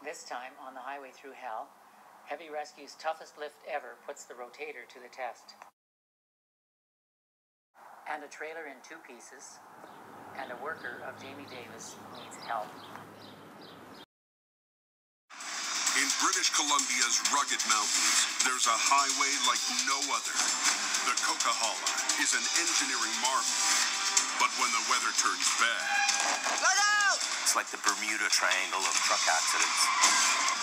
This time, on the highway through hell, Heavy Rescue's toughest lift ever puts the rotator to the test. And a trailer in 2 pieces, and a worker of Jamie Davis needs help. In British Columbia's rugged mountains, there's a highway like no other. The Coquihalla is an engineering marvel, but when the weather turns bad... Look out! It's like the Bermuda Triangle of truck accidents.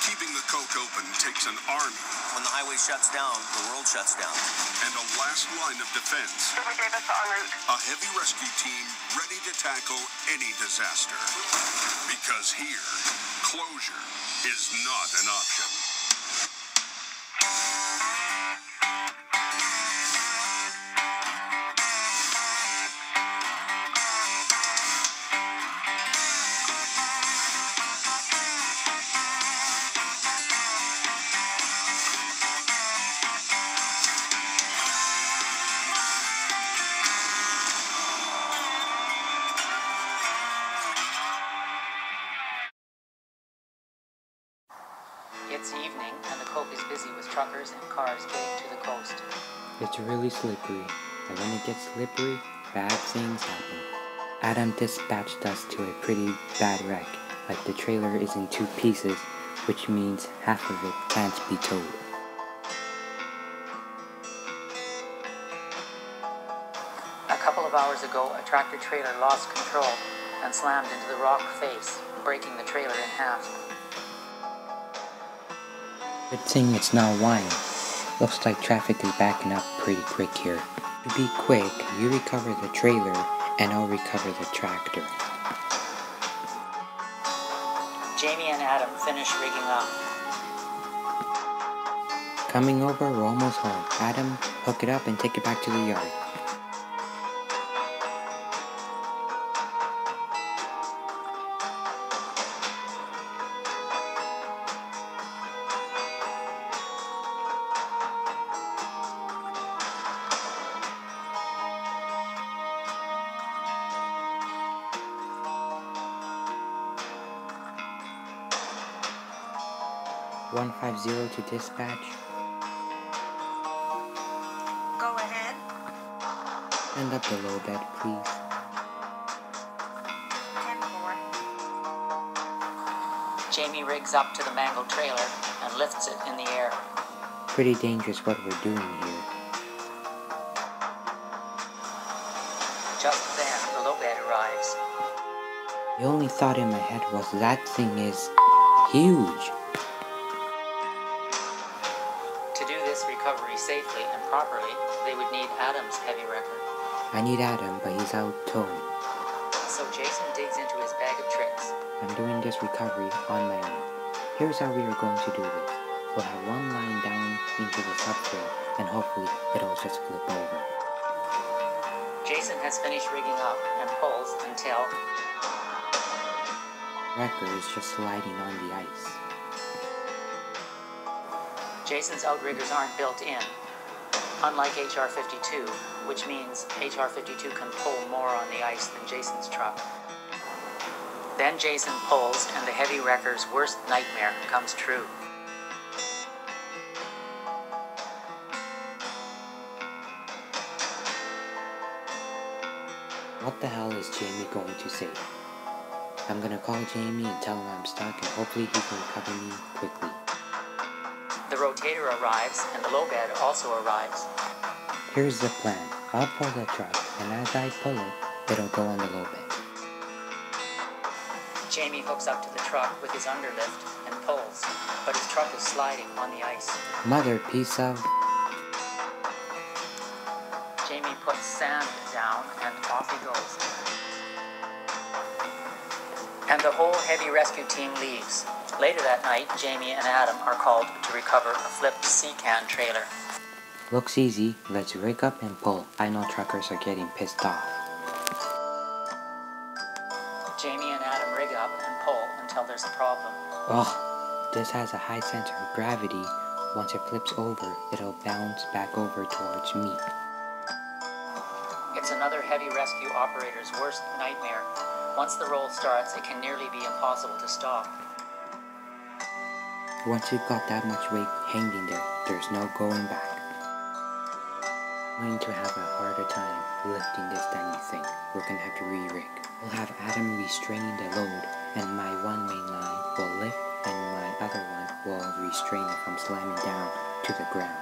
Keeping the coke open takes an army. When the highway shuts down, the world shuts down. And a last line of defense. Jamie Davis en route. A heavy rescue team ready to tackle any disaster. Because here, closure is not an option. It's evening, and the Coke is busy with truckers and cars getting to the coast. It's really slippery, and when it gets slippery, bad things happen. Adam dispatched us to a pretty bad wreck, like the trailer is in 2 pieces, which means half of it can't be towed. A couple of hours ago, a tractor trailer lost control and slammed into the rock face, breaking the trailer in half. Good thing it's not wine. Looks like traffic is backing up pretty quick here. To be quick, you recover the trailer and I'll recover the tractor. Jamie and Adam finish rigging up. Coming over, we're almost home. Adam, hook it up and take it back to the yard. (150) to dispatch. Go ahead. End up the low bed, please. 10-4. Jamie rigs up to the mangled trailer and lifts it in the air. Pretty dangerous what we're doing here. Just then, the low bed arrives. The only thought in my head was that thing is huge. To do this recovery safely and properly, they would need Adam's heavy wrecker. I need Adam, but he's out towing. So Jason digs into his bag of tricks. I'm doing this recovery on my own. Here's how we are going to do this. We'll have one line down into the substrate, and hopefully it'll just flip over. Jason has finished rigging up and pulls until Wrecker is just sliding on the ice. Jason's outriggers aren't built in, unlike HR-52, which means HR-52 can pull more on the ice than Jason's truck. Then Jason pulls, and the heavy wrecker's worst nightmare comes true. What the hell is Jamie going to say? I'm gonna call Jamie and tell him I'm stuck, and hopefully he can recover me quickly. The rotator arrives, and the low bed also arrives. Here's the plan. I'll pull the truck, and as I pull it, it'll go on the low bed. Jamie hooks up to the truck with his underlift and pulls, but his truck is sliding on the ice. Mother piece of... Jamie puts sand down, and off he goes. And the whole heavy rescue team leaves. Later that night, Jamie and Adam are called to recover a flipped sea-can trailer. Looks easy. Let's rig up and pull. I know truckers are getting pissed off. Jamie and Adam rig up and pull until there's a problem. Ugh, this has a high center of gravity. Once it flips over, it'll bounce back over towards me. It's another heavy rescue operator's worst nightmare. Once the roll starts, it can nearly be impossible to stop. Once you've got that much weight hanging there, there's no going back. I'm going to have a harder time lifting this than you think. We're going to have to re-rig. We'll have Adam restraining the load, and my one main line will lift, and my other one will restrain it from slamming down to the ground.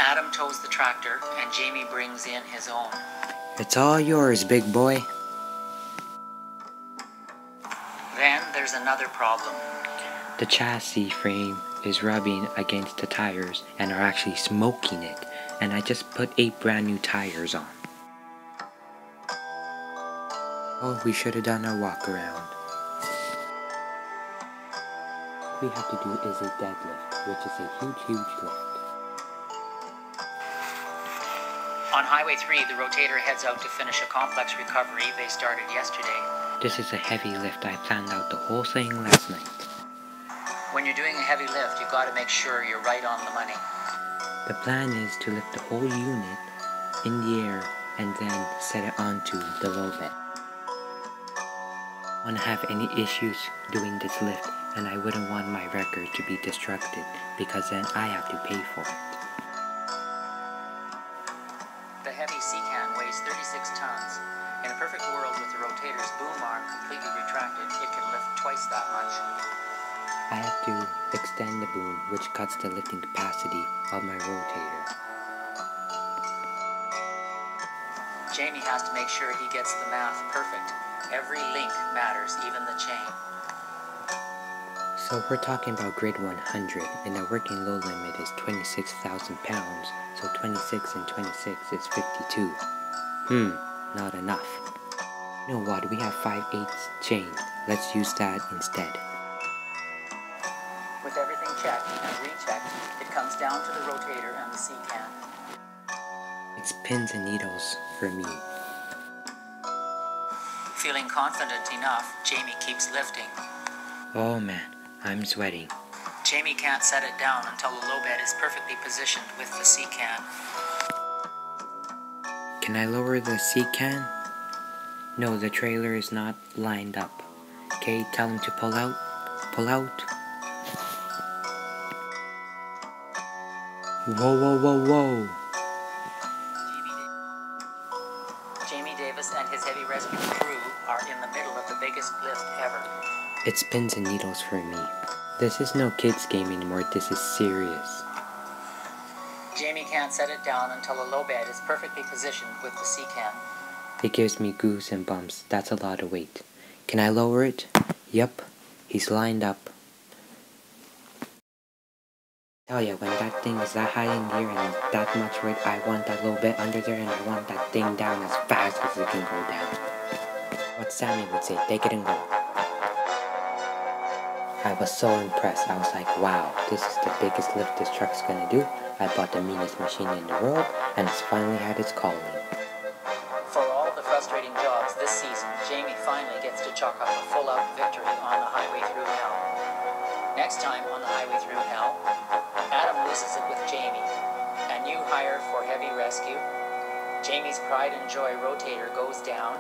Adam tows the tractor, and Jamie brings in his own. It's all yours, big boy. Then there's another problem. The chassis frame is rubbing against the tires and are actually smoking it, and I just put 8 brand new tires on. Oh, we should have done our walk around. What we have to do is a deadlift, which is a huge lift. On Highway 3, the rotator heads out to finish a complex recovery they started yesterday. This is a heavy lift. I planned out the whole thing last night. When you're doing a heavy lift, you've got to make sure you're right on the money. The plan is to lift the whole unit in the air and then set it onto the low bed. I don't have any issues doing this lift, and I wouldn't want my record to be destructed because then I have to pay for it. The heavy C-can weighs 36 tons. In a perfect world with the rotator's boom arm completely retracted, it can lift twice that much. I have to extend the boom, which cuts the lifting capacity of my rotator. Jamie has to make sure he gets the math perfect. Every link matters, even the chain. So we're talking about grade 100, and the working load limit is 26,000 pounds, so 26 and 26 is 52. Not enough. You know what, we have 5/8 chain. Let's use that instead. With everything checked and rechecked, it comes down to the rotator and the C-can. It's pins and needles for me. Feeling confident enough, Jamie keeps lifting. Oh man, I'm sweating. Jamie can't set it down until the low bed is perfectly positioned with the C-can. Can I lower the C-can? No, the trailer is not lined up. Okay, tell him to pull out. Pull out. Whoa. Jamie Davis and his heavy rescue crew are in the middle of the biggest lift ever. It's pins and needles for me. This is no kids game anymore, this is serious. Jamie can't set it down until the low bed is perfectly positioned with the C-can. It gives me goose and bumps. That's a lot of weight. Can I lower it? Yep. He's lined up. Tell ya, when that thing is that high in the air and that much weight, I want that little bit under there and I want that thing down as fast as it can go down. What Sammy would say, take it and go. I was so impressed. I was like, wow, this is the biggest lift this truck's gonna do. I bought the meanest machine in the world and it's finally had its calling. For all the frustrating jobs this season, Jamie finally gets to chalk up a full-out victory on the highway through hell. Next time on the highway through hell, Adam loses it with Jamie. A new hire for heavy rescue. Jamie's pride and joy rotator goes down.